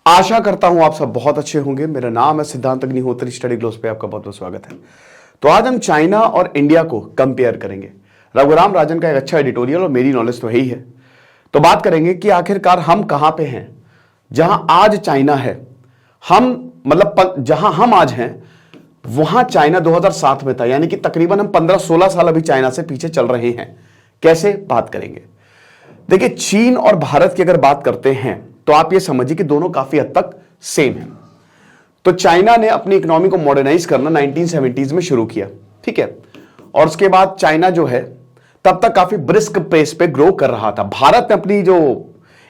आशा करता हूं आप सब बहुत अच्छे होंगे। मेरा नाम है सिद्धांत अग्निहोत्री, स्टडी ग्लोस पे आपका बहुत बहुत स्वागत है। तो आज हम चाइना और इंडिया को कंपेयर करेंगे। रघुराम राजन का एक अच्छा एडिटोरियल और मेरी नॉलेज तो है ही है। तो बात करेंगे कि आखिरकार हम कहां पे हैं। जहां आज चाइना है, हम मतलब जहां हम आज हैं वहां चाइना 2007 में था, यानी कि तकरीबन हम 15-16 साल अभी चाइना से पीछे चल रहे हैं। कैसे बात करेंगे, देखिए चीन और भारत की अगर बात करते हैं तो आप ये समझिए कि दोनों काफी हद तक सेम हैं। तो चाइना ने अपनी इकोनॉमी को मॉडर्नाइज करना 1970s में शुरू किया, ठीक है। और उसके बाद चाइना जो है तब तक काफी ब्रिस्क पेस पे ग्रो कर रहा था। भारत ने अपनी जो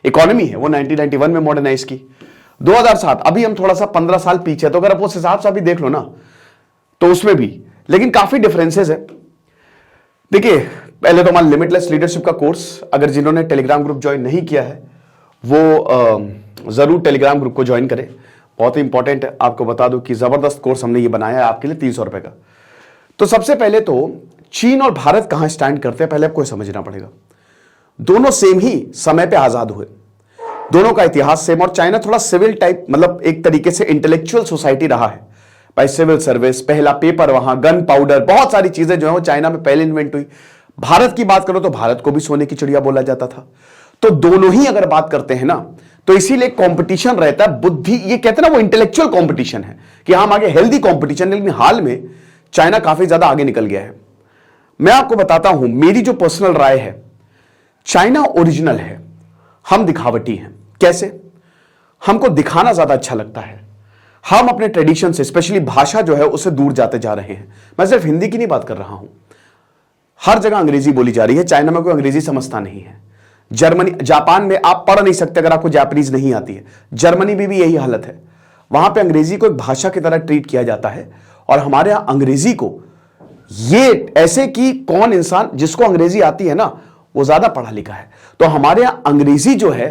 इकोनॉमी है वो 1991 में मॉडर्नाइज की, 2007। अभी हम थोड़ा सा 15 साल पीछे, तो अगर आप उस हिसाब से अभी देख लो ना तो उसमें भी लेकिन काफी डिफरेंसेस है। देखिए पहले तो हमारा लिमिटलेस लीडरशिप का कोर्स, अगर जिन्होंने टेलीग्राम ग्रुप ज्वाइन नहीं किया है वो जरूर टेलीग्राम ग्रुप को ज्वाइन करें, बहुत ही इंपॉर्टेंट है। आपको बता दूं कि जबरदस्त कोर्स हमने ये बनाया है आपके लिए 300 रुपए का। तो सबसे पहले तो चीन और भारत कहां स्टैंड करते हैं पहले आपको समझना पड़ेगा। दोनों सेम ही समय पे आजाद हुए, दोनों का इतिहास सेम। और चाइना थोड़ा सिविल टाइप, मतलब एक तरीके से इंटेलेक्चुअल सोसाइटी रहा है भाई। सिविल सर्विस, पहला पेपर वहां, गन पाउडर, बहुत सारी चीजें जो है वो चाइना में पहले इन्वेंट हुई। भारत की बात करो तो भारत को भी सोने की चिड़िया बोला जाता था। तो दोनों ही अगर बात करते हैं ना तो इसीलिए कंपटीशन रहता है। बुद्धि, ये कहते हैं ना वो इंटेलेक्चुअल कंपटीशन है कि हम आगे हेल्दी कंपटीशन। लेकिन हाल में चाइना काफी ज्यादा आगे निकल गया है। मैं आपको बताता हूं, मेरी जो पर्सनल राय है, चाइना ओरिजिनल है, हम दिखावटी हैं। कैसे? हमको दिखाना ज्यादा अच्छा लगता है। हम अपने ट्रेडिशन से, स्पेशली भाषा जो है उससे दूर जाते जा रहे हैं। मैं सिर्फ हिंदी की नहीं बात कर रहा हूं, हर जगह अंग्रेजी बोली जा रही है। चाइना में कोई अंग्रेजी समझता नहीं है। जर्मनी, जापान में आप पढ़ नहीं सकते अगर आपको जापानीज नहीं आती है। जर्मनी में भी यही हालत है, वहां पे अंग्रेजी को एक भाषा की तरह ट्रीट किया जाता है। और हमारे यहां अंग्रेजी को ये ऐसे कि कौन इंसान जिसको अंग्रेजी आती है ना वो ज्यादा पढ़ा लिखा है। तो हमारे यहां अंग्रेजी जो है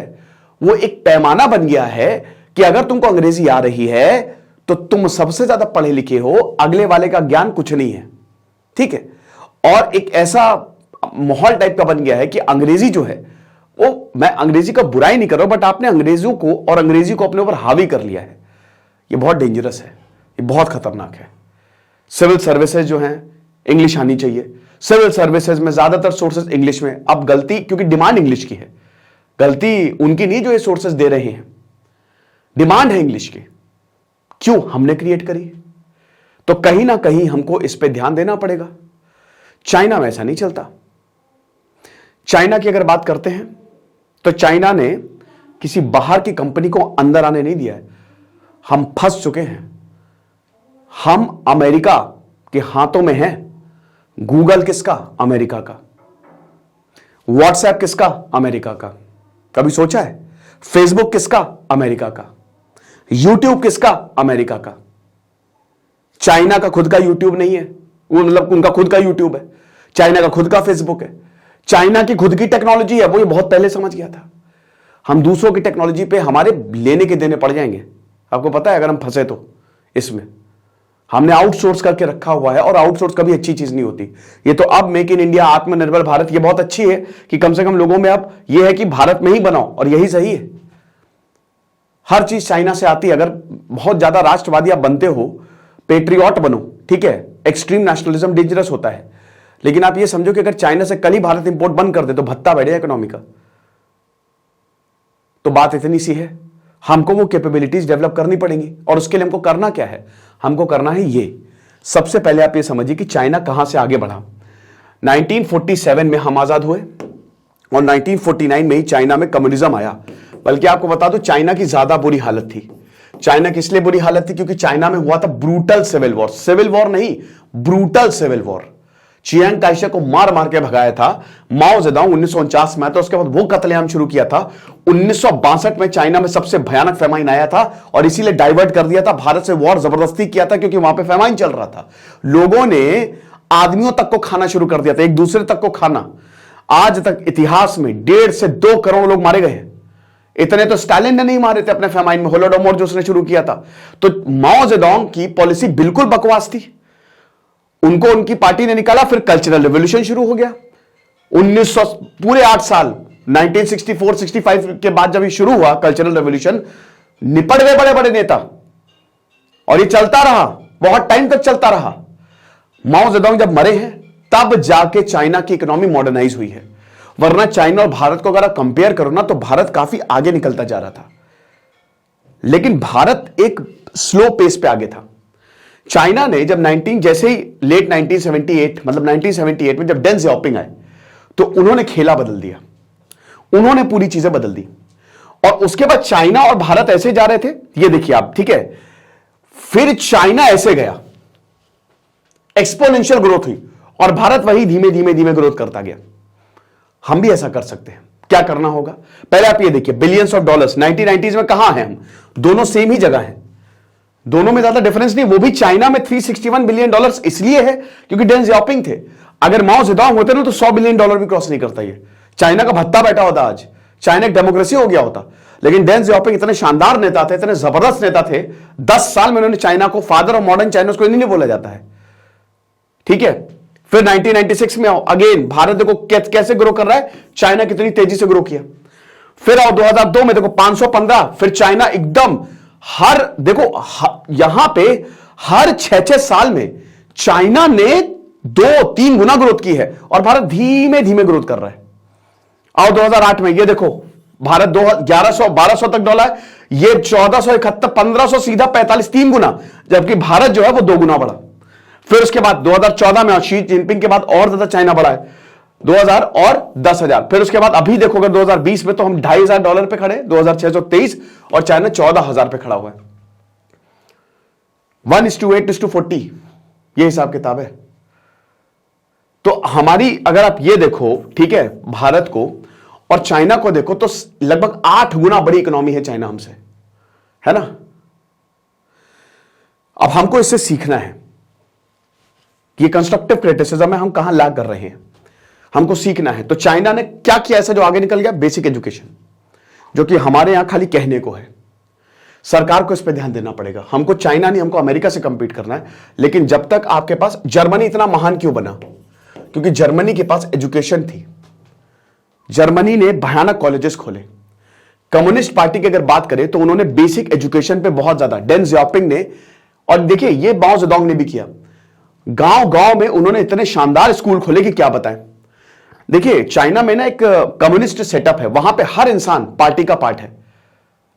वो एक पैमाना बन गया है कि अगर तुमको अंग्रेजी आ रही है तो तुम सबसे ज्यादा पढ़े लिखे हो, अगले वाले का ज्ञान कुछ नहीं है, ठीक है। और एक ऐसा माहौल टाइप का बन गया है कि अंग्रेजी जो है वो, मैं अंग्रेजी का बुराई नहीं कर रहा हूं, बट आपने अंग्रेजों को और अंग्रेजी को अपने ऊपर हावी कर लिया है। ये बहुत डेंजरस है, ये बहुत खतरनाक है। सिविल सर्विसेज जो हैं इंग्लिश आनी चाहिए। सिविल सर्विसेज में ज्यादातर सोर्सेज इंग्लिश में। अब गलती क्योंकि डिमांड इंग्लिश की है, गलती उनकी नहीं जो ये सोर्सेज दे रहे हैं, डिमांड है इंग्लिश की। क्यों? हमने क्रिएट करी। तो कहीं ना कहीं हमको इस पे ध्यान देना पड़ेगा। चाइना में ऐसा नहीं चलता। चाइना की अगर बात करते हैं तो चाइना ने किसी बाहर की कंपनी को अंदर आने नहीं दिया है। हम फंस चुके हैं। हम अमेरिका के हाथों में हैं। गूगल किसका? अमेरिका का। व्हाट्सएप किसका? अमेरिका का। कभी सोचा है? फेसबुक किसका? अमेरिका का। यूट्यूब किसका? अमेरिका का। चाइना का खुद का यूट्यूब नहीं है, वो मतलब उनका खुद का यूट्यूब है। चाइना का खुद का फेसबुक है। चाइना की खुद की टेक्नोलॉजी है, वो ये बहुत पहले समझ गया था। हम दूसरों की टेक्नोलॉजी पे हमारे लेने के देने पड़ जाएंगे। आपको पता है अगर हम फंसे तो इसमें हमने आउटसोर्स करके रखा हुआ है, और आउटसोर्स कभी अच्छी चीज नहीं होती। ये तो अब मेक इन इंडिया, आत्मनिर्भर भारत, ये बहुत अच्छी है कि कम से कम लोगों में अब ये है कि भारत में ही बनाओ, और यही सही है। हर चीज चाइना से आती है। अगर बहुत ज्यादा राष्ट्रवादी आप बनते हो, पेट्रियट बनो, ठीक है। एक्सट्रीम नेशनलिज्म डेंजरस होता है, लेकिन आप ये समझो कि अगर चाइना से कल ही भारत इंपोर्ट बंद कर दे तो भत्ता बढ़े इकोनॉमी का। तो बात इतनी सी है, हमको वो कैपेबिलिटीज डेवलप करनी पड़ेंगी। और उसके लिए हमको करना क्या है? हमको करना है ये। सबसे पहले आप ये समझिए कि चाइना कहां से आगे बढ़ा। 1947 में हम आजाद हुए और 1949 में ही चाइना में कम्युनिज्म आया। बल्कि आपको बता दो चाइना की ज्यादा बुरी हालत थी। चाइना की इसलिए बुरी हालत थी क्योंकि चाइना में हुआ था brutal civil war. Civil war नहीं, brutal civil war. Chiang Kaishek को मार मार के भगाया था माओ जेडोंग 1949 में। तो उसके बाद वो कत्लेआम शुरू किया था। 1962 में चाइना में सबसे भयानक फेमाइन आया था, और इसीलिए डाइवर्ट कर दिया था, भारत से वॉर जबरदस्ती किया था क्योंकि वहां पे फेमाइन चल रहा था। लोगों ने आदमियों तक को खाना शुरू कर दिया था, एक दूसरे तक को खाना। आज तक इतिहास में 1.5 से 2 करोड़ लोग मारे गए हैं। इतने तो स्टालिन ने नहीं मारे थे अपने फेमाइन में, होलोडोमोर जो उसने शुरू किया था। तो माओ जेडोंग की पॉलिसी बिल्कुल बकवास थी। उनको उनकी पार्टी ने निकाला, फिर कल्चरल रिवॉल्यूशन शुरू हो गया। 1900 पूरे 8 साल 1964-65 के बाद जब ये शुरू हुआ कल्चरल रेवोल्यूशन, निपट गए बड़े बड़े नेता, और ये चलता रहा, बहुत टाइम तक चलता रहा। माओ जेडोंग जब मरे हैं तब जाके चाइना की इकोनॉमी मॉडर्नाइज हुई है, वरना चाइना और भारत को अगर आप कंपेयर करो ना तो भारत काफी आगे निकलता जा रहा था, लेकिन भारत एक स्लो पेस पे आगे था। चाइना ने जब जैसे ही लेट 1978 मतलब 1978 में जब डेंग जियाओपिंग आए तो उन्होंने खेला बदल दिया, उन्होंने पूरी चीजें बदल दी। और उसके बाद चाइना और भारत ऐसे जा रहे थे, ये देखिए आप, ठीक है। फिर चाइना ऐसे गया, एक्सपोनेंशियल ग्रोथ हुई, और भारत वही धीमे धीमे धीमे ग्रोथ करता गया। हम भी ऐसा कर सकते हैं। क्या करना होगा? पहले आप ये देखिए, बिलियंस ऑफ डॉलर्स 1990s में कहां हैं हम, दोनों सेम ही जगह हैं, दोनों में ज्यादा डिफरेंस नहीं। वो भी चाइना में $361 बिलियन इसलिए है क्योंकि डेंग जियाओपिंग थे। अगर माओ जेडोंग होते ना तो $100 बिलियन भी क्रॉस नहीं करता। ये चाइना का भत्ता बैठा होता, आज चाइना एक डेमोक्रेसी हो गया होता। लेकिन डेंग जियाओपिंग इतने शानदार नेता थे, इतने जबरदस्त नेता थे, 10 साल में उन्होंने चाइना को फादर ऑफ मॉडर्न चाइना, उसको नहीं बोला जाता है, ठीक है। फिर 1996 में आओ, अगेन भारत देखो कैसे ग्रो कर रहा है, चाइना कितनी तेजी से ग्रो किया। फिर आओ 2002 में देखो 515, फिर चाइना एकदम यहां पे हर 6-6 साल में चाइना ने 2-3 गुना ग्रोथ की है, और भारत धीमे धीमे ग्रोथ कर रहा है। आओ 2008 में, ये देखो भारत 1100-1200 तक डॉलर, ये 1471, 1500, सीधा 45, 3 गुना, जबकि भारत जो है वो 2 गुना बढ़ा। फिर उसके बाद 2014 में शी जिनपिंग के बाद और ज्यादा चाइना बढ़ा है, 2000 और 10,000। फिर उसके बाद अभी देखो अगर 2020 में तो हम $2,500 पे खड़े, 2623, और चाइना 14,000 पे खड़ा हुआ है। 1:8:40 ये हिसाब किताब है। तो हमारी, अगर आप ये देखो, ठीक है, भारत को और चाइना को देखो तो लगभग 8 गुना बड़ी इकोनॉमी है चाइना हमसे, है ना। अब हमको इससे सीखना है कि ये कंस्ट्रक्टिव क्रिटिसिज्म में हम कहां लैग कर रहे हैं, हमको सीखना है। तो चाइना ने क्या किया ऐसा जो आगे निकल गया? बेसिक एजुकेशन, जो कि हमारे यहां खाली कहने को है। सरकार को इस पर ध्यान देना पड़ेगा। हमको चाइना नहीं, हमको अमेरिका से कंपीट करना है। लेकिन जब तक आपके पास, जर्मनी इतना महान क्यों बना? क्योंकि जर्मनी के पास एजुकेशन थी, जर्मनी ने भयानक कॉलेजेस खोले। कम्युनिस्ट पार्टी की अगर बात करें तो उन्होंने बेसिक एजुकेशन पे बहुत ज्यादा, डेंग जियाओपिंग ने, और देखिए ये माओ जेडोंग ने भी किया, गांव गांव में उन्होंने इतने शानदार स्कूल खोले कि क्या बताएं। देखिए चाइना में ना एक कम्युनिस्ट सेटअप है, वहां पे हर इंसान पार्टी का पार्ट है।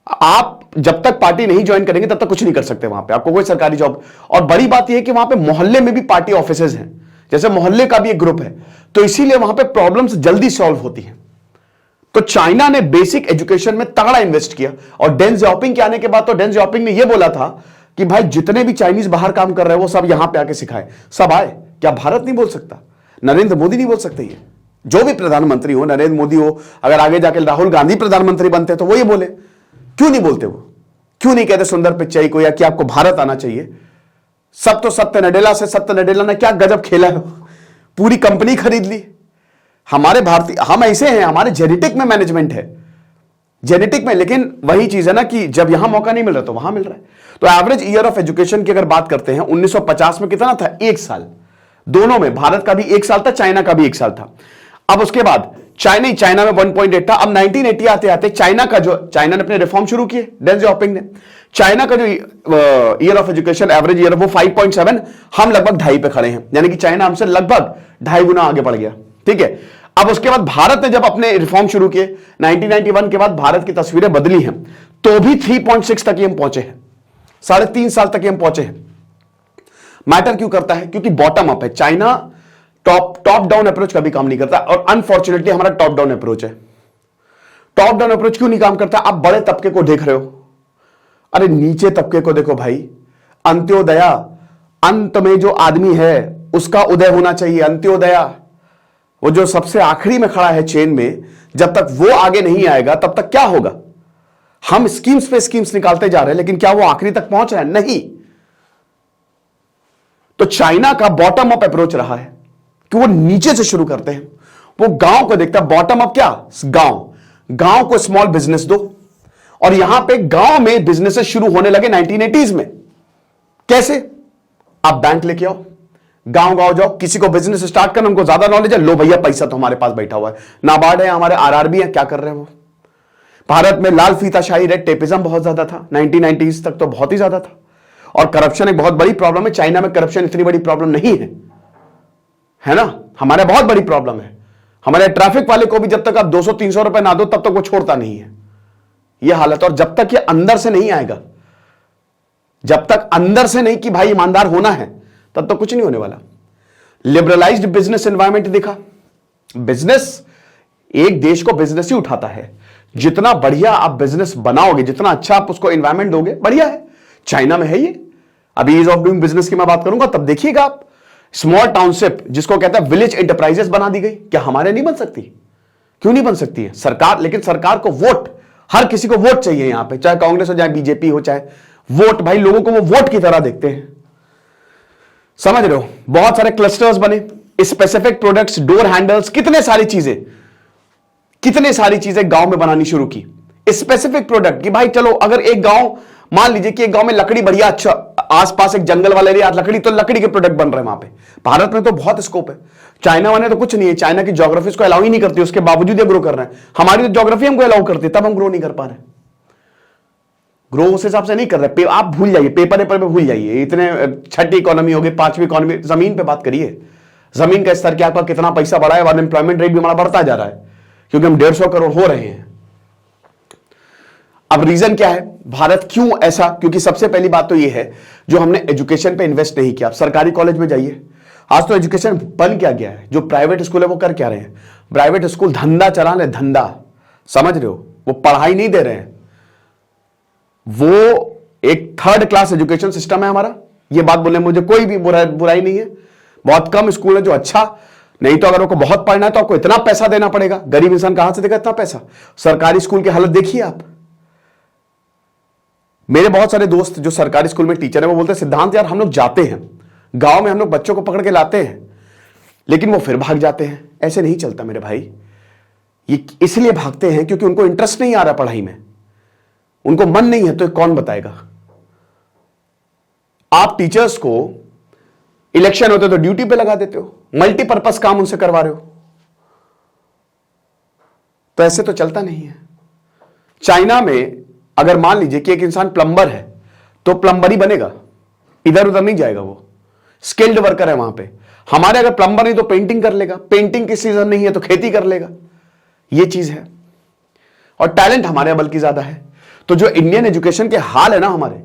आप जब तक पार्टी नहीं ज्वाइन करेंगे तब तक कुछ नहीं कर सकते वहां पे, आपको कोई सरकारी जॉब। और बड़ी बात यह है कि वहां पे मोहल्ले में भी पार्टी ऑफिसेज हैं, जैसे मोहल्ले का भी एक ग्रुप है, तो इसीलिए वहां पे प्रॉब्लम्स जल्दी सॉल्व होती हैं। तो चाइना ने बेसिक एजुकेशन में तगड़ा इन्वेस्ट किया। और डेंग जियाओपिंग के आने के बाद तो डेंग जियाओपिंग ने यह बोला था कि भाई जितने भी चाइनीज बाहर काम कर रहे हैं वो सब यहां पे आके सिखाए, सब आए। क्या भारत नहीं बोल सकता? नरेंद्र मोदी नहीं बोल सकते? ये जो भी प्रधानमंत्री हो, नरेंद्र मोदी हो, अगर आगे जाके राहुल गांधी प्रधानमंत्री बनते तो वो ये बोले, क्यों नहीं बोलते? वो क्यों नहीं कहते सुंदर पिचाई को, या कि आपको भारत आना चाहिए? सब तो सत्य नडेला से, सत्य नडेला ने क्या गजब खेला है, पूरी कंपनी खरीद ली। हमारे भारतीय, हम ऐसे हैं, हमारे जेनेटिक में मैनेजमेंट है, जेनेटिक में। लेकिन वही चीज है ना कि जब यहां मौका नहीं मिल रहा तो वहां मिल रहा है। तो एवरेज ईयर ऑफ एजुकेशन की अगर बात करते हैं, 1950 में कितना था? 1 साल। दोनों में, भारत का भी 1 साल था, चाइना का भी 1 साल था। अब उसके बाद चाइना में 1.8 था। अब 1980 आते आते चाइना ने अपने रिफॉर्म शुरू किए, डेंग जियाओपिंग ने। चाइना का जो year of education average year वो 5.7, हम लगभग 2.5 पे खड़े हैं, यानी कि चाइना हमसे लगभग 2.5 गुना आगे बढ़ गया, ठीक है। अब उसके बाद भारत ने जब अपने रिफॉर्म शुरू किए 1991 के बाद, भारत की तस्वीरें बदली हैं, तो भी 3.6 तक ही हम पहुंचे हैं, 3.5 साल तक ही हम पहुंचे हैं। मैटर क्यों करता है? क्योंकि बॉटम अप है। चाइना टॉप डाउन अप्रोच कभी काम नहीं करता, और अनफॉर्चुनेटली हमारा टॉप डाउन अप्रोच है। टॉप डाउन अप्रोच क्यों नहीं काम करता? आप बड़े तबके को देख रहे हो, अरे नीचे तबके को देखो भाई। अंत्योदया, अंत में जो आदमी है उसका उदय होना चाहिए, अंत्योदया। वो जो सबसे आखिरी में खड़ा है चेन में, जब तक वो आगे नहीं आएगा तब तक क्या होगा? हम स्कीम्स पे स्कीम्स निकालते जा रहे हैं, लेकिन क्या वो आखिरी तक पहुंच रहा है? नहीं। तो चाइना का बॉटम अप अप्रोच रहा है कि वो नीचे से शुरू करते हैं, वो गांव को देखता है। बॉटम अप क्या? गांव को स्मॉल बिजनेस दो, और यहां पे गांव में बिजनेसेस शुरू होने लगे 1980s में। कैसे? आप बैंक लेके आओ, गांव जाओ, किसी को बिजनेस स्टार्ट करना, उनको ज्यादा नॉलेज है, लो भैया पैसा तो हमारे पास बैठा हुआ है, नाबार्ड है, हमारे आरआरबी है, क्या कर रहे हैं वो? भारत में लाल फीताशाही, रेड टेपिज्म बहुत ज्यादा था 1990s तक, तो बहुत ही ज्यादा था। और करप्शन एक बहुत बड़ी प्रॉब्लम है। चाइना में करप्शन इतनी बड़ी प्रॉब्लम नहीं है ना? हमारे बहुत बड़ी प्रॉब्लम है। हमारे ट्रैफिक वाले को भी जब तक आप 200-300 रुपए ना दो तब तक वो छोड़ता नहीं है, यह हालत। और जब तक ये अंदर से नहीं आएगा, जब तक अंदर से नहीं कि भाई ईमानदार होना है, तब तक कुछ नहीं होने वाला। लिबरलाइज्ड बिजनेस एनवायरमेंट देखा। बिजनेस, एक देश को बिजनेस ही उठाता है। जितना बढ़िया आप बिजनेस बनाओगे, जितना अच्छा आप उसको एनवायरमेंट दोगे, बढ़िया है। चाइना में है ये। अभी ईज ऑफ डूइंग बिजनेस की मैं बात करूंगा तब देखिएगा आप। स्मॉल टाउनशिप, जिसको कहता है विलेज एंटरप्राइजेस बना दी गई। क्या हमारे नहीं बन सकती? क्यों नहीं बन सकती है? सरकार, लेकिन सरकार को वोट, हर किसी को वोट चाहिए यहां पे, चाहे कांग्रेस हो, चाहे बीजेपी हो, चाहे वोट। भाई लोगों को वो वोट की तरह देखते हैं, समझ रहे हो? बहुत सारे क्लस्टर्स बने, स्पेसिफिक प्रोडक्ट्स, डोर हैंडल्स, कितने सारी चीजें गांव में बनानी शुरू की। स्पेसिफिक प्रोडक्ट कि भाई चलो, अगर एक गांव, मान लीजिए कि एक गांव में लकड़ी बढ़िया, अच्छा आसपास एक जंगल वाला एरिया, लकड़ी, तो लकड़ी के प्रोडक्ट बन रहे हैं वहां पे। भारत में तो बहुत स्कोप है। चाइना वाले तो कुछ नहीं है, चाइना की ज्योग्राफी उसको अलाउ ही नहीं करती, उसके बावजूद ये ग्रो कर रहे हैं। हमारी तो ज्योग्राफी हमको अलाउ करती है, तब हम ग्रो नहीं कर पा रहे। ग्रो उस हिसाब से नहीं कर रहे। आप भूल जाइए, पेपर पे भूल जाइए। इतने छठी इकोनॉमी हो गई, 5वीं इकोनॉमी, जमीन पे बात करिए। जमीन का स्तर क्या, आपका कितना पैसा बढ़ा है, अनएम्प्लॉयमेंट रेट भी हमारा बढ़ता जा रहा है, क्योंकि हम 150 करोड़ हो रहे हैं। अब रीजन क्या है, भारत क्यों ऐसा? क्योंकि सबसे पहली बात तो यह है, जो हमने एजुकेशन पे इन्वेस्ट नहीं किया। सरकारी कॉलेज में जाइए, आज तो एजुकेशन बन क्या गया है। जो प्राइवेट स्कूल है वो कर क्या रहे हैं? प्राइवेट स्कूल धंधा चला रहे, धंधा, समझ रहे हो? वो पढ़ाई नहीं दे रहे हैं, वो एक थर्ड क्लास एजुकेशन सिस्टम है हमारा। ये बात बोलने में मुझे कोई भी बुराई नहीं है। बहुत कम स्कूल है जो अच्छा, नहीं तो अगर आपको बहुत पढ़ना है तो आपको इतना पैसा देना पड़ेगा। गरीब इंसान कहां से देगा इतना पैसा? सरकारी स्कूल की हालत देखिए आप। मेरे बहुत सारे दोस्त जो सरकारी स्कूल में टीचर है, वो बोलते हैं सिद्धांत यार, हम लोग जाते हैं गांव में, हम लोग बच्चों को पकड़ के लाते हैं, लेकिन वो फिर भाग जाते हैं। ऐसे नहीं चलता मेरे भाई। ये इसलिए भागते हैं क्योंकि उनको इंटरेस्ट नहीं आ रहा पढ़ाई में, उनको मन नहीं है। तो कौन बताएगा? आप टीचर्स को इलेक्शन होते तो ड्यूटी पे लगा देते हो, मल्टीपर्पज काम उनसे करवा रहे हो, तो ऐसे तो चलता नहीं है। चाइना में अगर मान लीजिए कि एक इंसान प्लम्बर है तो प्लम्बर ही बनेगा, इधर उधर नहीं जाएगा, वो स्किल्ड वर्कर है वहां पे। हमारे अगर प्लम्बर नहीं तो पेंटिंग कर लेगा, पेंटिंग की सीजन नहीं है तो खेती कर लेगा, ये चीज है। और टैलेंट हमारे बल्कि ज्यादा है। तो जो इंडियन एजुकेशन के हाल है ना, हमारे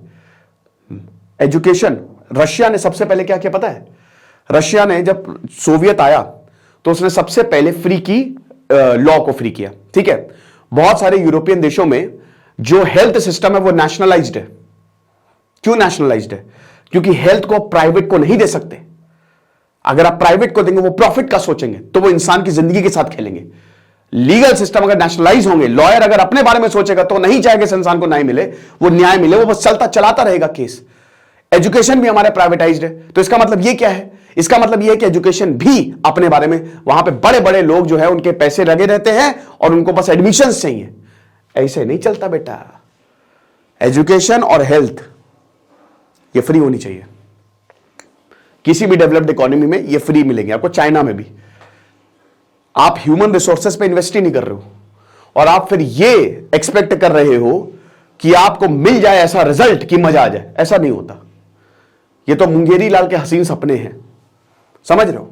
एजुकेशन, रशिया ने सबसे पहले क्या किया पता है? रशिया ने जब सोवियत आया तो उसने सबसे पहले फ्री की, लॉ को फ्री किया, ठीक है। बहुत सारे यूरोपियन देशों में जो हेल्थ सिस्टम है वो नेशनलाइज्ड है। क्यों नेशनलाइज्ड है? क्योंकि हेल्थ को प्राइवेट को नहीं दे सकते। अगर आप प्राइवेट को देंगे वो प्रॉफिट का सोचेंगे, तो वो इंसान की जिंदगी के साथ खेलेंगे। लीगल सिस्टम अगर नेशनलाइज होंगे, लॉयर अगर अपने बारे में सोचेगा तो नहीं चाहेगा इस इंसान को न्याय मिले, वो न्याय मिले, वो बस चलाता रहेगा केस। एजुकेशन भी हमारे प्राइवेटाइज्ड है। तो इसका मतलब ये क्या है? इसका मतलब ये है कि एजुकेशन भी अपने बारे में, वहां पे बड़े बड़े लोग जो है उनके पैसे लगे रहते हैं और उनको बस एडमिशन चाहिए। ऐसे नहीं चलता बेटा। एजुकेशन और हेल्थ ये फ्री होनी चाहिए। किसी भी डेवलप्ड इकोनॉमी में ये फ्री मिलेंगे आपको, चाइना में भी। आप ह्यूमन रिसोर्सेज पे इन्वेस्ट ही नहीं कर रहे हो और आप फिर ये एक्सपेक्ट कर रहे हो कि आपको मिल जाए ऐसा रिजल्ट कि मजा आ जाए। ऐसा नहीं होता। ये तो मुंगेरी लाल के हसीन सपने हैं, समझ रहे हो?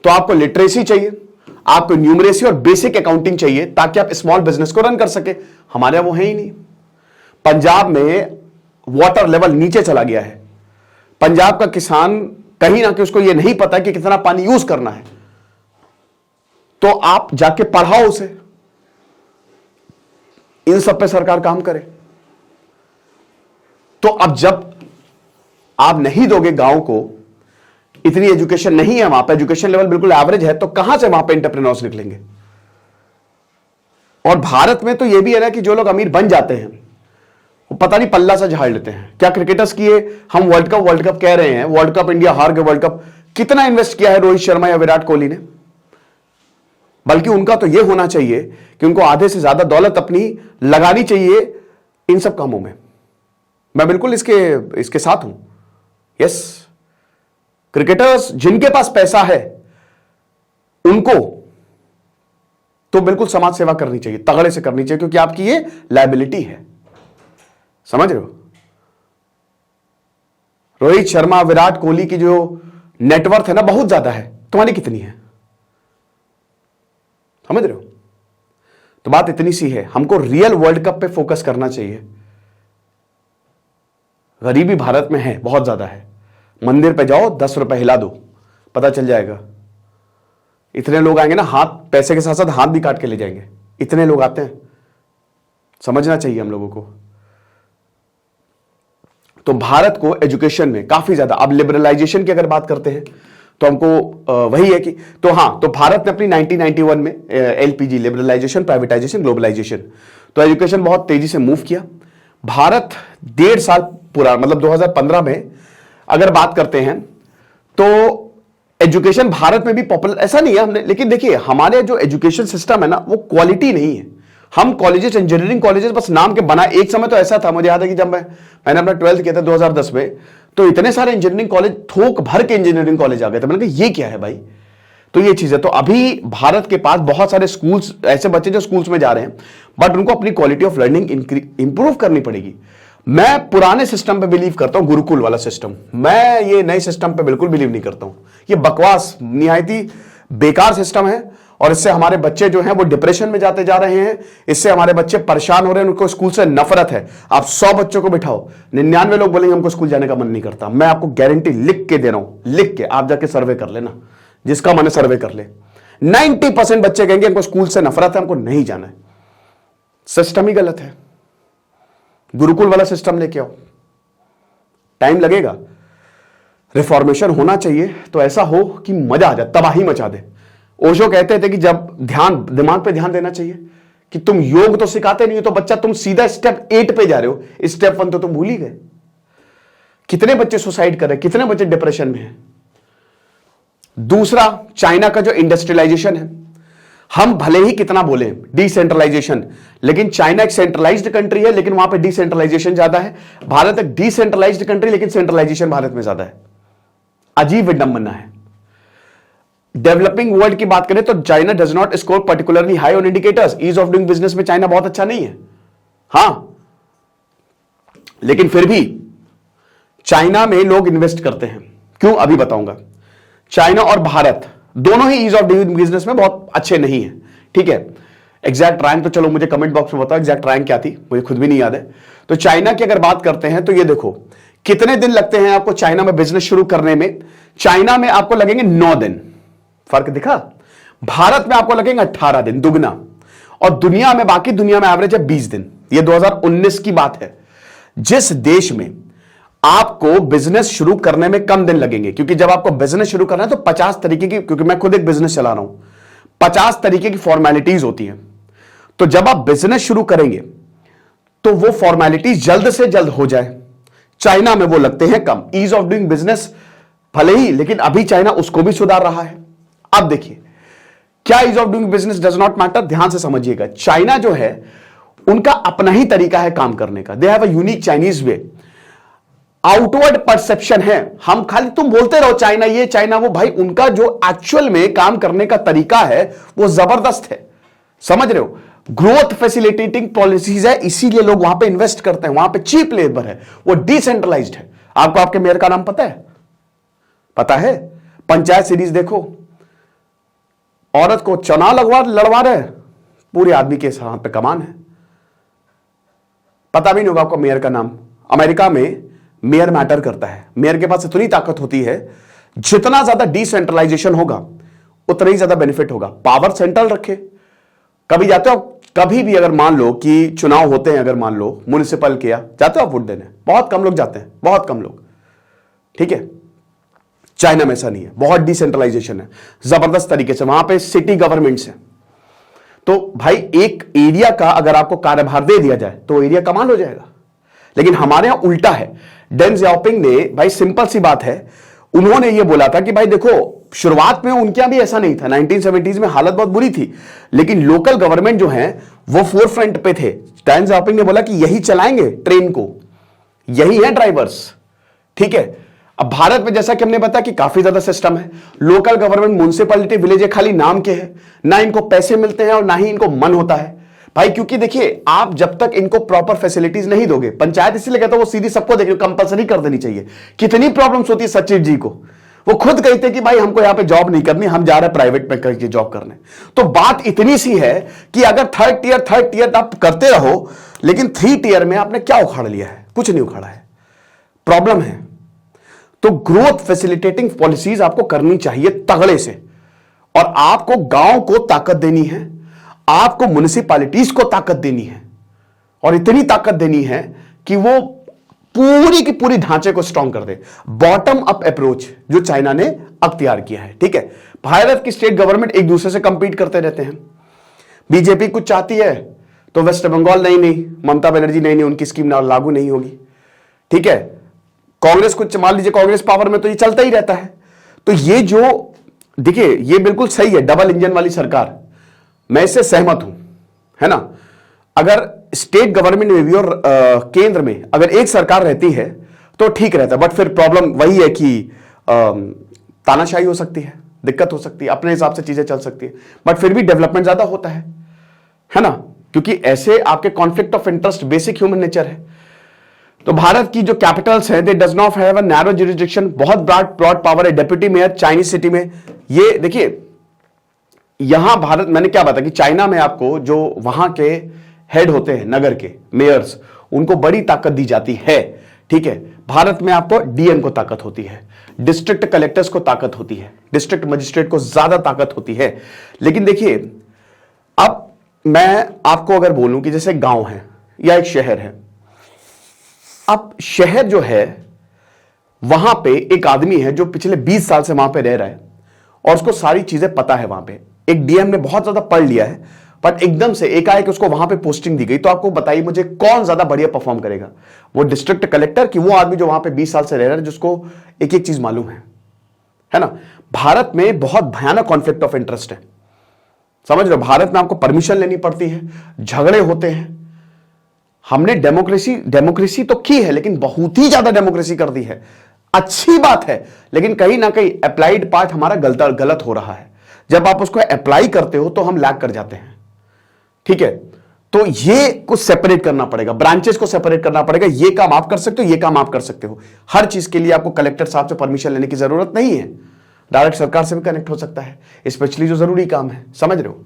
तो आपको लिटरेसी चाहिए, आपको न्यूमरेसी और बेसिक अकाउंटिंग चाहिए ताकि आप स्मॉल बिजनेस को रन कर सके। हमारे यहां वो है ही नहीं। पंजाब में वाटर लेवल नीचे चला गया है। पंजाब का किसान कहीं ना कहीं उसको ये नहीं पता कि कितना पानी यूज करना है, तो आप जाके पढ़ाओ उसे। इन सब पे सरकार काम करे। तो अब जब आप नहीं दोगे गांव को, इतनी एजुकेशन नहीं है वहां पे, एजुकेशन लेवल बिल्कुल एवरेज है, तो कहां से वहां पे एंटरप्रेन्योर्स निकलेंगे? और भारत में तो यह भी है ना कि जो लोग अमीर बन जाते हैं वो पता नहीं पल्ला सा झाड़ लेते हैं। क्या क्रिकेटर्स की हम वर्ल्ड कप कह रहे हैं, वर्ल्ड कप इंडिया हार गए, वर्ल्ड कप कितना इन्वेस्ट किया है रोहित शर्मा या विराट कोहली ने? बल्कि उनका तो यह होना चाहिए कि उनको आधे से ज्यादा दौलत अपनी लगानी चाहिए इन सब कामों में। मैं बिल्कुल इसके साथ हूं। यस, क्रिकेटर्स जिनके पास पैसा है उनको तो बिल्कुल समाज सेवा करनी चाहिए, तगड़े से करनी चाहिए, क्योंकि आपकी ये लायबिलिटी है। समझ रहे हो? रोहित शर्मा, विराट कोहली की जो नेटवर्थ है ना बहुत ज्यादा है, तुम्हारी कितनी है? समझ रहे हो? तो बात इतनी सी है, हमको रियल वर्ल्ड कप पे फोकस करना चाहिए। गरीबी भारत में है, बहुत ज्यादा है। मंदिर पे जाओ, 10 रुपए हिला दो, पता चल जाएगा। इतने लोग आएंगे ना, हाथ, पैसे के साथ साथ हाथ भी काट के ले जाएंगे, इतने लोग आते हैं। समझना चाहिए हम लोगों को। तो भारत को एजुकेशन में काफी ज्यादा, अब लिबरलाइजेशन की अगर बात करते हैं तो हमको वही है कि, तो हाँ, तो भारत ने अपनी 1991 में एलपीजी, लिबरलाइजेशन, प्राइवेटाइजेशन, ग्लोबलाइजेशन, तो एजुकेशन बहुत तेजी से मूव किया। भारत 1.5 साल पूरा, मतलब 2015 में अगर बात करते हैं तो एजुकेशन भारत में भी पॉपुलर, ऐसा नहीं है हमने, लेकिन देखिए हमारे जो एजुकेशन सिस्टम है ना वो क्वालिटी नहीं है। हम कॉलेजेस, इंजीनियरिंग कॉलेजेस बस नाम के बना, एक समय तो ऐसा था, मुझे याद है कि जब मैंने अपना 12th किया था 2010 में, तो इतने सारे इंजीनियरिंग कॉलेज, थोक भर के इंजीनियरिंग कॉलेज आ गए थे। मैंने कहा ये क्या है भाई? तो ये चीज है। तो अभी भारत के पास बहुत सारे स्कूल्स, ऐसे बच्चे जो स्कूल्स में जा रहे हैं, बट उनको अपनी क्वालिटी ऑफ लर्निंग इंप्रूव करनी पड़ेगी। मैं पुराने सिस्टम पे बिलीव करता हूं, गुरुकुल वाला सिस्टम। मैं ये नए सिस्टम पे बिल्कुल बिलीव नहीं करता हूं। ये बकवास, निहायती बेकार सिस्टम है, और इससे हमारे बच्चे जो हैं वो डिप्रेशन में जाते जा रहे हैं। इससे हमारे बच्चे परेशान हो रहे हैं, उनको स्कूल से नफरत है। आप 100 बच्चों को बिठाओ, 99 लोग बोलेंगे हमको स्कूल जाने का मन नहीं करता। मैं आपको गारंटी लिख के दे रहा हूं, लिख के, आप जाके सर्वे कर लेना, जिसका मन है सर्वे कर ले। 90% बच्चे कहेंगे हमको स्कूल से नफरत है, हमको नहीं जाना है। सिस्टम ही गलत है। गुरुकुल वाला सिस्टम लेके आओ, टाइम लगेगा। रिफॉर्मेशन होना चाहिए तो ऐसा हो कि मजा आ जाए, तबाही मचा दे। ओशो कहते थे कि जब दिमाग पे ध्यान देना चाहिए, कि तुम योग तो सिखाते नहीं हो, तो बच्चा तुम सीधा स्टेप 8 पे जा रहे हो, स्टेप 1 तो तुम भूल ही गए। कितने बच्चे सुसाइड कर रहे हैं, कितने बच्चे डिप्रेशन में हैं। दूसरा, चाइना का जो इंडस्ट्रियलाइजेशन है, हम भले ही कितना बोले डिसेंट्रलाइजेशन, लेकिन चाइना एक सेंट्रलाइज्ड कंट्री है, लेकिन वहां पे डिसेंट्रलाइजेशन ज्यादा है। भारत एक डिसेंट्रलाइज्ड कंट्री, लेकिन सेंट्रलाइजेशन भारत में ज्यादा है। अजीब विडंबना है। डेवलपिंग वर्ल्ड की बात करें तो China does not score particularly high on indicators. Ease of doing business में चाइना बहुत अच्छा नहीं है, हां, लेकिन फिर भी चाइना में लोग इन्वेस्ट करते हैं। क्यों? अभी बताऊंगा। चाइना और भारत दोनों ही ईज ऑफ डूइंग बिजनेस में बहुत अच्छे नहीं है, ठीक है। एग्जैक्ट रैंक तो चलो मुझे कमेंट बॉक्स में बताओ, एग्जैक्ट रैंक क्या थी, मुझे खुद भी नहीं याद है। तो चाइना की अगर बात करते हैं तो ये देखो, कितने दिन लगते हैं आपको चाइना में बिजनेस शुरू करने में। चाइना में आपको लगेंगे 9 दिन, फर्क दिखा। भारत में आपको लगेंगे 18 दिन, दुगना। और दुनिया में, बाकी दुनिया में एवरेज है 20 दिन। ये 2019 की बात है। जिस देश में आपको बिजनेस शुरू करने में कम दिन लगेंगे, क्योंकि जब आपको बिजनेस शुरू करना है तो 50 तरीके की, क्योंकि मैं खुद एक बिजनेस चला रहा हूं, 50 तरीके की फॉर्मेलिटीज होती हैं। तो जब आप बिजनेस शुरू करेंगे तो वो फॉर्मेलिटीज जल्द से जल्द हो जाए। चाइना में वो लगते हैं कम। ईज ऑफ डूइंग बिजनेस भले ही, लेकिन अभी चाइना उसको भी सुधार रहा है। अब देखिए, क्या ease of doing business does not matter, ध्यान से समझिएगा। चाइना जो है उनका अपना ही तरीका है काम करने का। They have a unique Chinese way. Outward perception है, हम खाली तुम बोलते रहो चाइना ये चाइना वो, भाई उनका जो एक्चुअल में काम करने का तरीका है वो जबरदस्त है। समझ रहे हो? ग्रोथ फैसिलिटेटिंग पॉलिसीज है, इसीलिए लोग वहां पे इन्वेस्ट करते हैं। वहां पे चीप लेबर है, वो डिसेंट्रलाइज्ड है। आपको आपके मेयर का नाम पता है? पता है? पंचायत सीरीज देखो, औरत को चुनाव लड़वा रहे, पूरे आदमी के हाथ पे कमान है। पता भी नहीं होगा आपको मेयर का नाम। अमेरिका में मेयर मैटर करता है। मेयर के पास इतनी ताकत होती है, जितना ज्यादा डिसेंट्रलाइजेशन होगा उतना ही ज्यादा बेनिफिट होगा। पावर सेंट्रल रखे। कभी जाते हो, कभी भी अगर मान लो कि चुनाव होते हैं, अगर मान लो म्युनिसिपल किया, जाते हो आप वोट देने? बहुत कम लोग जाते हैं, बहुत कम लोग, ठीक है। चाइना में ऐसा नहीं है, बहुत डिसेंट्रलाइजेशन है जबरदस्त तरीके से। वहां पे सिटी गवर्नमेंट्स है। तो भाई एक एरिया का अगर आपको कार्यभार दे दिया जाए तो एरिया कमाल हो जाएगा। लेकिन हमारे यहां उल्टा है। डेन ज़ियाओपिंग ने, भाई सिंपल सी बात है, उन्होंने ये बोला था कि भाई देखो, शुरुआत में उनके यहां भी ऐसा नहीं था, 1970s में हालत बहुत बुरी थी, लेकिन लोकल गवर्नमेंट जो है वो फोर फ्रंट पे थे। डेन ज़ियाओपिंग ने बोला कि यही चलाएंगे ट्रेन को, यही है ड्राइवर्स, ठीक है। अब भारत में जैसा कि हमने बताया कि काफी ज्यादा सिस्टम है, लोकल गवर्नमेंट, म्युनिसिपैलिटी, विलेज, ये खाली नाम के हैं, ना इनको पैसे मिलते हैं और ना ही इनको मन होता है भाई। क्योंकि देखिए, आप जब तक इनको प्रॉपर फैसिलिटीज नहीं दोगे, पंचायत इसलिए कहता है वो सीधी सबको देखिए कंपलसरी कर देनी चाहिए। कितनी प्रॉब्लम्स होती है सचिव जी को, वो खुद कहते हैं कि भाई हमको यहां पे जॉब नहीं करनी, हम जा रहे हैं प्राइवेट में करके जॉब करने। तो बात इतनी सी है कि अगर थर्ड टीयर आप करते रहो, लेकिन 3 टीयर में आपने क्या उखाड़ लिया है? कुछ नहीं उखाड़ा है, प्रॉब्लम है। तो ग्रोथ फैसिलिटेटिंग पॉलिसीज आपको करनी चाहिए तगड़े से, और आपको गांव को ताकत देनी है, आपको म्युनिसिपैलिटीज को ताकत देनी है, और इतनी ताकत देनी है कि वो पूरी की पूरी ढांचे को स्ट्रांग कर दे। बॉटम अप अप्रोच जो चाइना ने अख्तियार किया है, ठीक है। भारत की स्टेट गवर्नमेंट एक दूसरे से कंपीट करते रहते हैं। बीजेपी कुछ चाहती है तो वेस्ट बंगाल नहीं, ममता बनर्जी नहीं, उनकी स्कीम लागू नहीं होगी, ठीक है। कांग्रेस कुछ, मान लीजिए कांग्रेस पावर में, तो ये चलता ही रहता है। तो ये जो देखिए, ये बिल्कुल सही है, डबल इंजन वाली सरकार, मैं इससे सहमत हूं, है ना। अगर स्टेट गवर्नमेंट में भी और केंद्र में अगर एक सरकार रहती है तो ठीक रहता है, बट फिर प्रॉब्लम वही है कि तानाशाही हो सकती है, दिक्कत हो सकती है, अपने हिसाब से चीजें चल सकती है, बट फिर भी डेवलपमेंट ज्यादा होता है ना। क्योंकि ऐसे आपके conflict of interest basic human nature है। तो भारत की जो कैपिटल्स है, दे does not have a narrow jurisdiction, बहुत ब्रॉड पावर है। डेप्यूटी मेयर चाइनीज सिटी में, ये देखिए यहां भारत, मैंने क्या बताया कि चाइना में आपको जो वहां के हेड होते हैं, नगर के मेयर्स, उनको बड़ी ताकत दी जाती है, ठीक है। भारत में आपको डीएम को ताकत होती है, डिस्ट्रिक्ट कलेक्टर्स को ताकत होती है, डिस्ट्रिक्ट मजिस्ट्रेट को ज्यादा ताकत होती है। लेकिन देखिए, अब मैं आपको अगर बोलूं कि जैसे गांव है या एक शहर है, अब शहर जो है वहां पे एक आदमी है जो पिछले 20 साल से वहां पे रह रहा है और उसको सारी चीजें पता है। वहां पे एक डीएम ने बहुत ज्यादा पढ़ लिया है, बट एकदम से एकाएक उसको वहां पे पोस्टिंग दी गई, तो आपको बताइए मुझे कौन ज्यादा बढ़िया परफॉर्म करेगा, वो डिस्ट्रिक्ट कलेक्टर कि वो आदमी जो वहां पे 20 साल से रह रहा है, जिसको एक एक चीज मालूम है ना। भारत में बहुत भयानक कॉन्फ्लिक्ट ऑफ इंटरेस्ट है, समझ रहे हो। भारत में आपको परमिशन लेनी पड़ती है, झगड़े होते हैं। हमने डेमोक्रेसी तो की है, लेकिन बहुत ही ज्यादा डेमोक्रेसी कर दी है। अच्छी बात है, लेकिन कहीं ना कहीं अप्लाइड पार्ट हमारा गलत हो रहा है। जब आप उसको अप्लाई करते हो तो हम लैग कर जाते हैं, ठीक है। तो ये कुछ सेपरेट करना पड़ेगा, ब्रांचेस को सेपरेट करना पड़ेगा। ये काम आप कर सकते हो, ये काम आप कर सकते हो। हर चीज के लिए आपको कलेक्टर साहब से परमिशन लेने की जरूरत नहीं है, डायरेक्ट सरकार से भी कनेक्ट हो सकता है, स्पेशली जो जरूरी काम है, समझ रहे हो।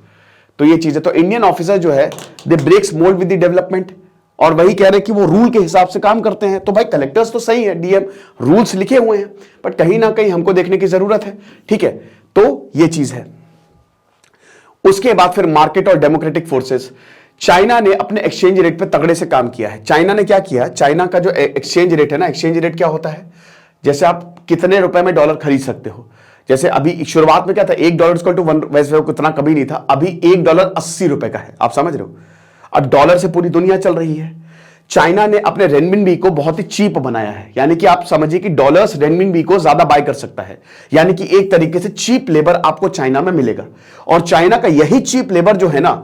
तो ये चीज है। तो इंडियन ऑफिसर जो है, they breaks mould with the development, और वही कह रहे हैं कि वो रूल के हिसाब से काम करते हैं। तो भाई कलेक्टर्स तो सही है, डीएम रूल्स लिखे हुए हैं, बट कहीं ना कहीं हमको देखने की जरूरत है, ठीक है। तो ये चीज है। उसके बाद फिर मार्केट और डेमोक्रेटिक फोर्सेस, चाइना ने अपने एक्सचेंज रेट पे तगड़े से काम किया है। चाइना ने क्या किया, चाइना का जो एक्सचेंज रेट है ना, एक्सचेंज रेट क्या होता है, जैसे आप कितने रुपए में डॉलर खरीद सकते हो। जैसे अभी शुरुआत में क्या था, $1 टू 1, वैसे कितना कभी नहीं था, अभी $1 80 का है, आप समझ रहे हो। अब डॉलर से पूरी दुनिया चल रही है। चाइना ने अपने रेनमिनबी को बहुत ही चीप बनाया है, यानी कि आप समझिए कि डॉलर्स रेनमिनबी को ज्यादा बाय कर सकता है, यानी कि एक तरीके से चीप लेबर आपको चाइना में मिलेगा। और चाइना का यही चीप लेबर जो है ना,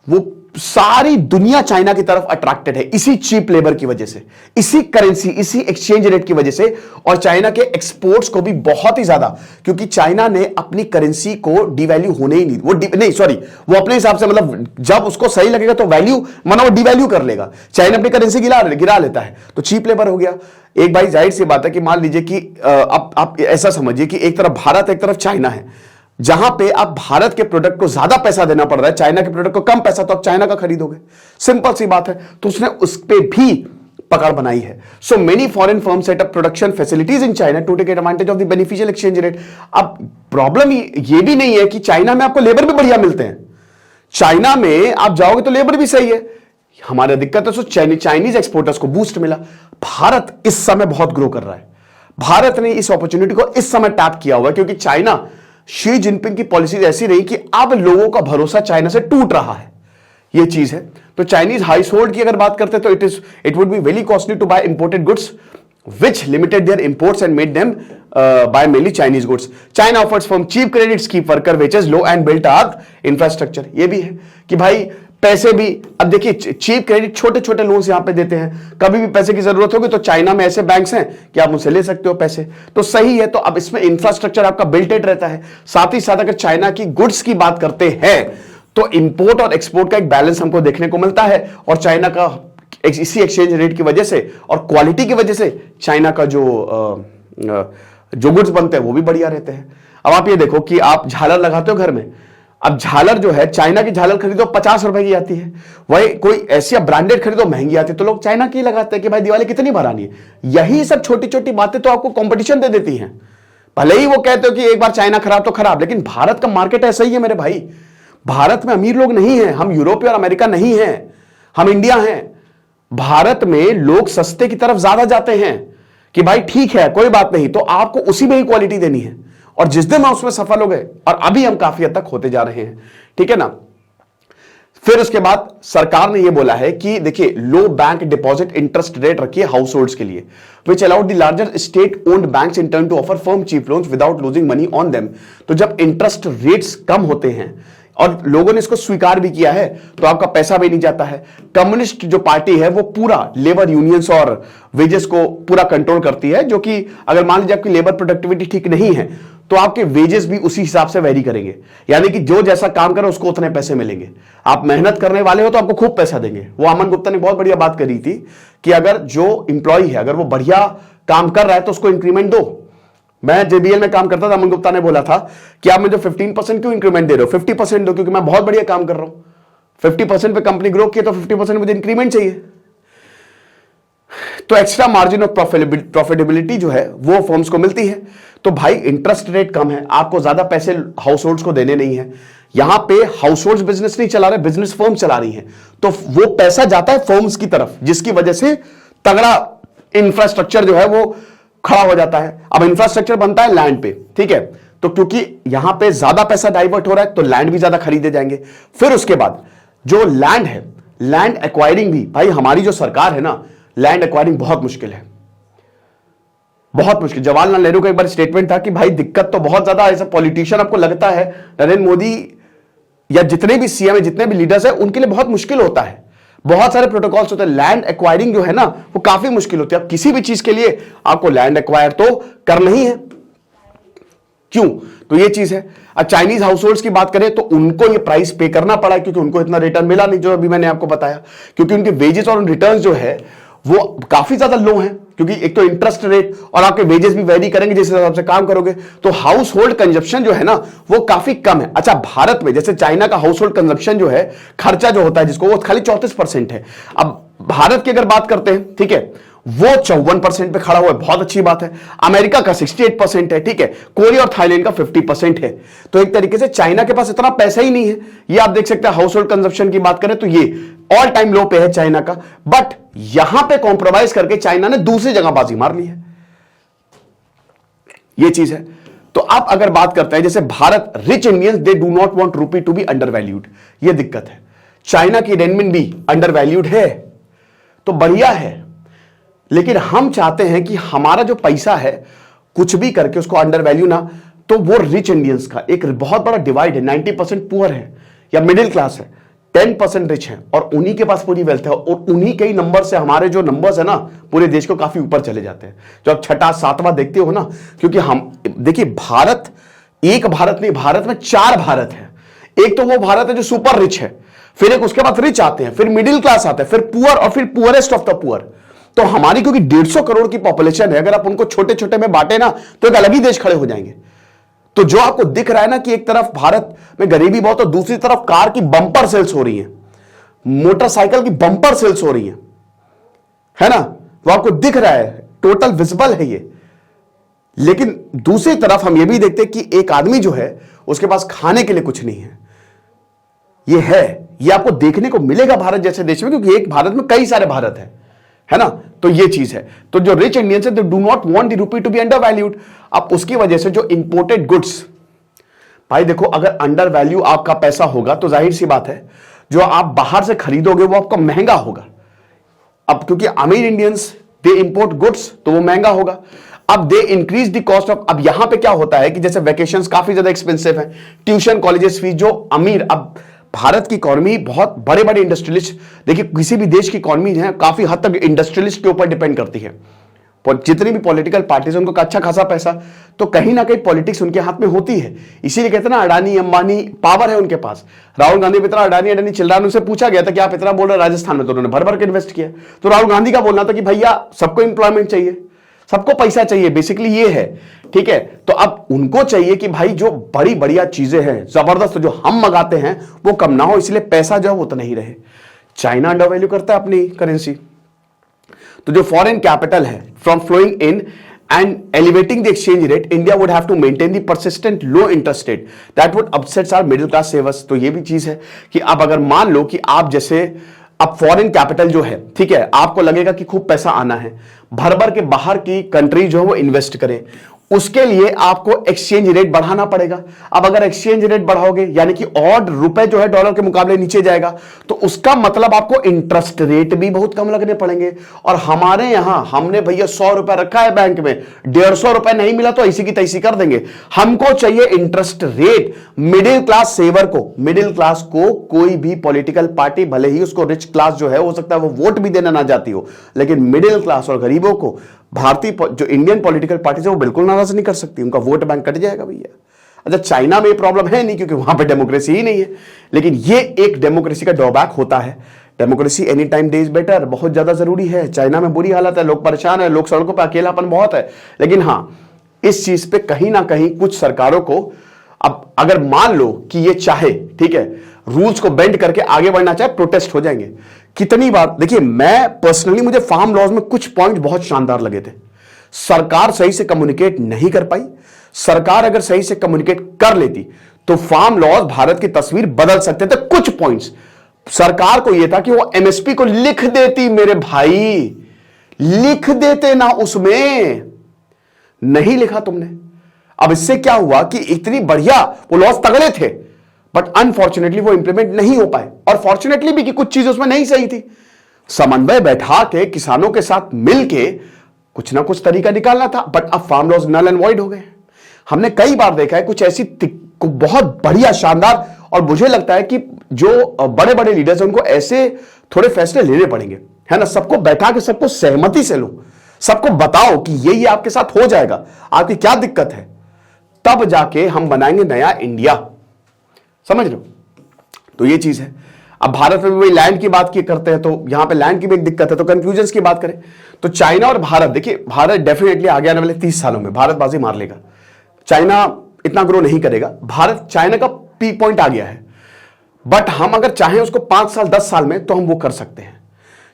वो सारी दुनिया चाइना की तरफ अट्रैक्टेड है, इसी चीप लेबर की वजह से, इसी करेंसी, इसी एक्सचेंज रेट की वजह से। और चाइना के एक्सपोर्ट्स को भी बहुत ही ज्यादा, क्योंकि चाइना ने अपनी करेंसी को डिवैल्यू होने ही नहीं, वो अपने हिसाब से, मतलब जब उसको सही लगेगा तो वैल्यू माना वो डिवैल्यू कर लेगा। चाइना अपनी करेंसी गिरा लेता है, तो चीप लेबर हो गया। एक भाई जाहिर सी बात है कि मान लीजिए कि आप ऐसा समझिए कि एक तरफ भारत, एक तरफ चाइना है। जहां पे आप भारत के प्रोडक्ट को ज्यादा पैसा देना पड़ रहा है, चाइना के प्रोडक्ट को कम पैसा, तो आप चाइना का खरीदोगे, सिंपल सी बात है। तो उसने उस पे भी पकड़ बनाई है। So many foreign firm set up production facilities in China to take advantage of the beneficial exchange rate. अब प्रॉब्लम ये भी नहीं है कि चाइना में आपको लेबर भी बढ़िया मिलते हैं, चाइना में आप जाओगे तो लेबर भी सही है। हमारी दिक्कत है सो चाइनीज एक्सपोर्टर्स को बूस्ट मिला। भारत इस समय बहुत ग्रो कर रहा है, भारत ने इस अपॉर्चुनिटी को इस समय टैप किया हुआ है, क्योंकि चाइना, शी जिनपिंग की पॉलिसी ऐसी रही कि अब लोगों का भरोसा चाइना से टूट रहा है, ये चीज है। तो चाइनीज हाउस होल्ड की अगर बात करते हैं तो it would be very costly to buy imported goods which limited their imports and made them buy mainly Chinese goods. China offers firm cheap credits, keep worker wages low and built up infrastructure. ये भी है कि भाई पैसे भी, अब देखिए cheap credit, छोटे छोटे लोन्स यहां पे देते हैं, कभी भी पैसे की जरूरत होगी तो चाइना में ऐसे बैंक्स हैं कि आप उनसे ले सकते हो पैसे, तो सही है। तो अब इसमें इंफ्रास्ट्रक्चर आपका बिल्टेड रहता है। साथ ही साथ अगर चाइना की गुड्स की बात करते हैं तो इंपोर्ट और एक्सपोर्ट का एक बैलेंस हमको देखने को मिलता है, और चाइना का इसी एक्सचेंज रेट की वजह से और क्वालिटी की वजह से चाइना का जो गुड्स बनते हैं वो भी बढ़िया रहते हैं। अब आप ये देखो कि आप झालर लगाते हो घर में, अब झालर जो है चाइना की झालर खरीदो 50 रुपए की आती है, वही कोई ऐसी ब्रांडेड खरीदो महंगी आती है, तो लोग चाइना की लगाते हैं कि भाई दिवाली कितनी बनानी है। यही सब छोटी छोटी बातें तो आपको कंपटीशन दे देती हैं। भले ही वो कहते हो कि एक बार चाइना खराब तो खराब, लेकिन भारत का मार्केट ऐसा ही है मेरे भाई। भारत में अमीर लोग नहीं है, हम यूरोप और अमेरिका नहीं है, हम इंडिया हैं। भारत में लोग सस्ते की तरफ ज्यादा जाते हैं कि भाई ठीक है कोई बात नहीं, तो आपको उसी में ही क्वालिटी देनी है, और जिस दिन हम उसमें सफल हो गए, और अभी हम काफी हद तक होते जा रहे हैं, ठीक है ना। फिर उसके बाद सरकार ने यह बोला है कि देखिए low bank deposit interest rate रखिए हाउस होल्ड्स के लिए, which allowed the larger state owned banks in turn to offer firm cheap loans without losing money on them. तो जब इंटरेस्ट रेट्स कम होते हैं और लोगों ने इसको स्वीकार भी किया है तो आपका पैसा भी नहीं जाता है। कम्युनिस्ट जो पार्टी है वो पूरा लेबर यूनियंस और वेजेस को पूरा कंट्रोल करती है, जो कि अगर मान लीजिए आपकी लेबर प्रोडक्टिविटी ठीक नहीं है तो आपके वेजेस भी उसी हिसाब से वेरी करेंगे, यानी कि जो जैसा काम करे उसको उतने पैसे मिलेंगे। आप मेहनत करने वाले हो तो आपको खूब पैसा देंगे। वो अमन गुप्ता ने बहुत बढ़िया बात करी थी कि अगर जो इंप्लॉय है अगर वो बढ़िया काम कर रहा है तो उसको इंक्रीमेंट दो। मैं जेबीएल में काम करता था, अमन गुप्ता ने बोला था कि आप मुझे 15% क्यों इंक्रीमेंट दे रहे हो, 50% दो, क्योंकि मैं बहुत बढ़िया काम कर रहा हूं। 50% पे कंपनी ग्रो की तो 50% मुझे इंक्रीमेंट चाहिए। तो एक्स्ट्रा मार्जिन ऑफ प्रॉफिटेबिलिटी जो है वो फर्म्स को मिलती है। तो भाई इंटरेस्ट रेट कम है, आपको ज्यादा पैसे हाउस होल्ड्स को देने नहीं है। यहां पे हाउस होल्ड्स बिजनेस नहीं चला रहे, बिजनेस फर्म्स चला रही हैं, तो वो पैसा जाता है फर्म्स की तरफ, जिसकी वजह से तगड़ा इंफ्रास्ट्रक्चर जो है वो खड़ा हो जाता है। अब इंफ्रास्ट्रक्चर बनता है लैंड पे, ठीक है, तो क्योंकि यहां पे ज्यादा पैसा डाइवर्ट हो रहा है तो लैंड भी ज्यादा खरीदे जाएंगे। फिर उसके बाद जो लैंड है, लैंड एक्वायरिंग भी, भाई हमारी जो सरकार है ना, लैंड एक्वायरिंग बहुत मुश्किल है, बहुत मुश्किल। जवाहरलाल नेहरू का एक बार स्टेटमेंट था कि भाई दिक्कत तो बहुत ज्यादा, ऐसा पॉलिटिशियन आपको लगता है नरेंद्र मोदी या जितने भी सीएम है, जितने भी लीडर्स है, उनके लिए बहुत मुश्किल होता है, बहुत सारे प्रोटोकॉल्स होते हैं। लैंड एक्वायरिंग जो है ना वो काफी मुश्किल होती है। अब किसी भी चीज के लिए आपको लैंड एक्वायर तो करना ही है, क्यों, तो ये चीज है। अब चाइनीज हाउस होल्ड्स की बात करें तो उनको ये प्राइस पे करना पड़ा क्योंकि उनको इतना रिटर्न मिला नहीं, जो अभी मैंने आपको बताया, क्योंकि उनके वेजेस और रिटर्न जो है वो काफी ज्यादा लो हैं, क्योंकि एक तो इंटरेस्ट रेट और आपके वेजेस भी वेरी करेंगे जिस हिसाब से काम करोगे, तो हाउस होल्ड कंजप्शन जो है ना वो काफी कम है। अच्छा, भारत में जैसे चाइना का हाउस होल्ड कंजप्शन जो है, खर्चा जो होता है जिसको, वो खाली 34% है। अब भारत की अगर बात करते हैं, ठीक है, वो 54% पे खड़ा हुआ है, बहुत अच्छी बात है। अमेरिका का 68% है, ठीक है, कोरिया और थाईलैंड का 50% है। तो एक तरीके से चाइना के पास इतना पैसा ही नहीं है। ये आप देख सकते हैं, हाउस होल्ड कंजप्शन की बात करें तो ये ऑल टाइम लो पे है चाइना का, बट यहां पे कॉम्प्रोमाइज करके चाइना ने दूसरी जगह बाजी मार ली है, ये चीज है। तो आप अगर बात करते हैं जैसे Bharat, rich Indians they do not want रूपी टू बी अंडर वैल्यूड, ये दिक्कत है। चाइना की रेनमिन भी अंडर वैल्यूड है तो बढ़िया है, लेकिन हम चाहते हैं कि हमारा जो पैसा है कुछ भी करके उसको अंडर वैल्यू ना, तो वो रिच इंडियंस का एक बहुत बड़ा डिवाइड है, 90% पुअर है या मिडिल क्लास है, 10% रिच है, और उन्हीं के पास पूरी वेल्थ है, और उन्हीं के ही नंबर से हमारे जो नंबर्स है ना पूरे देश को काफी ऊपर चले जाते हैं। जो आप छठा सातवां देखते हो ना, क्योंकि हम देखिए भारत, एक भारत नहीं, भारत में 4 भारत है। एक तो वो भारत है जो सुपर रिच है, फिर एक उसके बाद रिच आते हैं, फिर मिडिल क्लास आते हैं, फिर पुअर, और फिर पुअरेस्ट ऑफ द पुअर। तो हमारी क्योंकि 150 करोड़ की पॉपुलेशन है, अगर आप उनको छोटे छोटे में बांटे ना तो एक अलग ही देश खड़े हो जाएंगे। तो जो आपको दिख रहा है ना कि एक तरफ भारत में गरीबी बहुत और दूसरी तरफ कार की बंपर सेल्स हो रही है, मोटरसाइकिल की बंपर सेल्स हो रही है ना, वो आपको दिख रहा है, टोटल विजिबल है ये। लेकिन दूसरी तरफ हम ये भी देखते हैं कि एक आदमी जो है उसके पास खाने के लिए कुछ नहीं है। ये है, ये आपको देखने को मिलेगा भारत जैसे देश में, क्योंकि एक भारत में कई सारे भारत है ना, तो ये चीज है। तो जो रिच इंडियंस है they do not want the rupee to be undervalued. अब उसकी वजह से जो इंपोर्टेड गुड्स, भाई देखो अगर अंडर वैल्यू आपका पैसा होगा तो जाहिर सी बात है जो आप बाहर से खरीदोगे वो आपका महंगा होगा। अब क्योंकि अमीर इंडियंस दे इंपोर्ट गुड्स तो वो महंगा होगा। अब they increase the cost of, अब यहां पे क्या होता है कि जैसे वेकेशंस काफी ज्यादा एक्सपेंसिव है, ट्यूशन कॉलेजेस फीस जो अमीर, अब भारत की इकोनॉमी बहुत बड़े बड़े इंडस्ट्रियलिस्ट, देखिए किसी भी देश की इकोनॉमी है काफी हद तक इंडस्ट्रियलिस्ट के ऊपर डिपेंड करती है। जितनी भी पॉलिटिकल पार्टीज उनको अच्छा खासा पैसा, तो कहीं ना कहीं पॉलिटिक्स उनके हाथ में होती है। इसीलिए कहते हैं ना, अडानी अंबानी पावर है उनके पास। राहुल गांधी भी इतना अडानी अडानी चिल्ला रहे, उनसे पूछा गया था कि आप इतना बोल रहे राजस्थान में, तो उन्होंने भर भर के इन्वेस्ट किया। तो राहुल गांधी का बोलना था कि भैया सबको इंप्लॉयमेंट चाहिए, सबको पैसा चाहिए, बेसिकली ये है, ठीक है। तो अब उनको चाहिए कि भाई जो बड़ी बढ़िया चीजें हैं जबरदस्त जो हम मंगाते हैं वो कम ना हो, इसलिए पैसा जो है वो तो नहीं रहे। चाइना अंडर वैल्यू करता है अपनी करेंसी, तो जो फॉरेन कैपिटल है from flowing in and elevating the exchange rate, India would have to maintain the persistent low interest rate that would upsets our middle class savers. तो ये भी चीज है कि अब अगर मान लो कि आप जैसे अब फॉरेन कैपिटल जो है, ठीक है, आपको लगेगा कि खूब पैसा आना है, भर भर के बाहर की कंट्री जो है वो इन्वेस्ट करें, उसके लिए आपको एक्सचेंज रेट बढ़ाना पड़ेगा। अब अगर एक्सचेंज रेट बढ़ाओगे यानी कि और रुपए जो है डॉलर के मुकाबले नीचे जाएगा, तो उसका मतलब आपको इंटरेस्ट रेट भी बहुत कम लगने पड़ेंगे। और हमारे यहां हमने भैया 100 रुपए रखा है बैंक में, 150 रुपए नहीं मिला तो ऐसी की तैसी कर देंगे। हमको चाहिए interest rate. Middle class saver को, मिडिल क्लास को कोई भी पॉलिटिकल पार्टी, भले ही उसको रिच क्लास जो है हो सकता है वो वोट भी देना ना जाती हो, लेकिन मिडिल क्लास और गरीबों को भारतीय जो इंडियन पॉलिटिकल पार्टी है वो बिल्कुल नाराज नहीं कर सकती, उनका वोट बैंक कट जाएगा भैया। अच्छा, चाइना में ये प्रॉब्लम है नहीं क्योंकि वहां पे डेमोक्रेसी ही नहीं है, लेकिन ये एक डेमोक्रेसी का ड्रॉबैक होता है। Democracy any time day is better बहुत ज्यादा जरूरी है। चाइना में बुरी हालत है, लोग परेशान है, लोग सड़कों पर, अकेलापन बहुत है। लेकिन हां, इस चीज पे कहीं ना कहीं कुछ सरकारों को, अब अगर मान लो कि ये चाहे, ठीक है, रूल्स को बेंड करके आगे बढ़ना चाहे, प्रोटेस्ट हो जाएंगे। कितनी बार देखिए, मैं पर्सनली, मुझे फार्म लॉज में कुछ पॉइंट बहुत शानदार लगे थे। सरकार सही से कम्युनिकेट नहीं कर पाई। सरकार अगर सही से कम्युनिकेट कर लेती तो फार्म लॉज भारत की तस्वीर बदल सकते थे। कुछ पॉइंट्स सरकार को यह था कि वो एमएसपी को लिख देती, मेरे भाई लिख देते ना, उसमें नहीं लिखा तुमने। अब इससे क्या हुआ कि इतनी बढ़िया वो लॉज तगड़े थे, बट अनफॉर्चुनेटली वो इंप्लीमेंट नहीं हो पाए। और फॉर्चुनेटली भी कि कुछ चीजें उसमें नहीं सही थी। समन्वय बैठा के किसानों के साथ मिलके कुछ ना कुछ तरीका निकालना था, बट अब farm laws null and void हो गए। हमने कई बार देखा है कुछ ऐसी बहुत बढ़िया शानदार, और मुझे लगता है कि जो बड़े बड़े लीडर्स हैं उनको ऐसे थोड़े फैसले लेने पड़ेंगे, है ना। सबको बैठा के सबको सहमति से लो, सबको बताओ कि ये आपके साथ हो जाएगा, आपकी क्या दिक्कत है, तब जाके हम बनाएंगे नया इंडिया। समझ लो, तो ये चीज है। अब भारत में भी लैंड की बात की करते हैं, तो यहां पे लैंड की भी एक दिक्कत है। तो कंफ्यूजन की बात करें तो चाइना और भारत, देखिए भारत डेफिनेटली आगे आने वाले 30 सालों में भारत बाजी मार लेगा। चाइना इतना ग्रो नहीं करेगा। भारत, चाइना का पीक पॉइंट आ गया है, बट हम अगर चाहें उसको 5 साल 10 साल में, तो हम वो कर सकते हैं।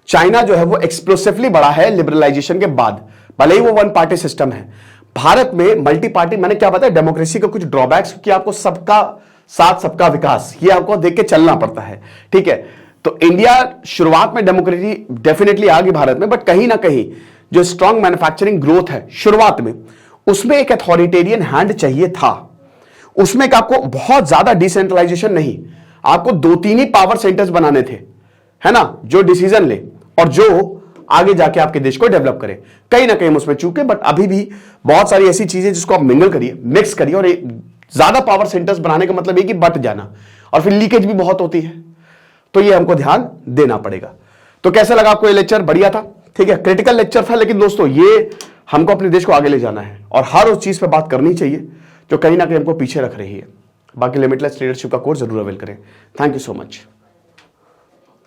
चाइना जो है वो एक्सप्लोसिवली बढ़ा है लिबरलाइजेशन के बाद, भले ही वो वन पार्टी सिस्टम है। भारत में मल्टी पार्टी, मैंने क्या बताया, डेमोक्रेसी का कुछ ड्रॉबैक्स कि आपको सबका साथ सबका विकास, ये आपको देख के चलना पड़ता है, ठीक है। तो इंडिया शुरुआत में डेमोक्रेसी डेफिनेटली आ गई भारत में, बट कहीं ना कहीं जो स्ट्रांग मैन्युफैक्चरिंग ग्रोथ है शुरुआत में, उसमें एक अथॉरिटेरियन हैंड चाहिए था। उसमें कि आपको बहुत ज्यादा डिसेंट्रलाइजेशन नहीं, आपको 2-3 ही पावर सेंटर्स बनाने थे, है ना, जो डिसीजन ले और जो आगे जाके आपके देश को डेवलप करे। कहीं ना कहीं हम उसमें चूके, बट अभी भी बहुत सारी ऐसी चीजें जिसको आप मिंगल करिए, मिक्स करिए। और ज्यादा पावर सेंटर्स बनाने का मतलब ये कि बट जाना, और फिर लीकेज भी बहुत होती है, तो ये हमको ध्यान देना पड़ेगा। तो कैसा लगा आपको ये लेक्चर? बढ़िया था, ठीक है, क्रिटिकल लेक्चर था, लेकिन दोस्तों ये हमको अपने देश को आगे ले जाना है और हर उस चीज पे बात करनी चाहिए जो कहीं ना कहीं हमको पीछे रख रही है। बाकी लिमिटलेस लीडरशिप का कोर्स जरूर अवेल करें। Thank you so much.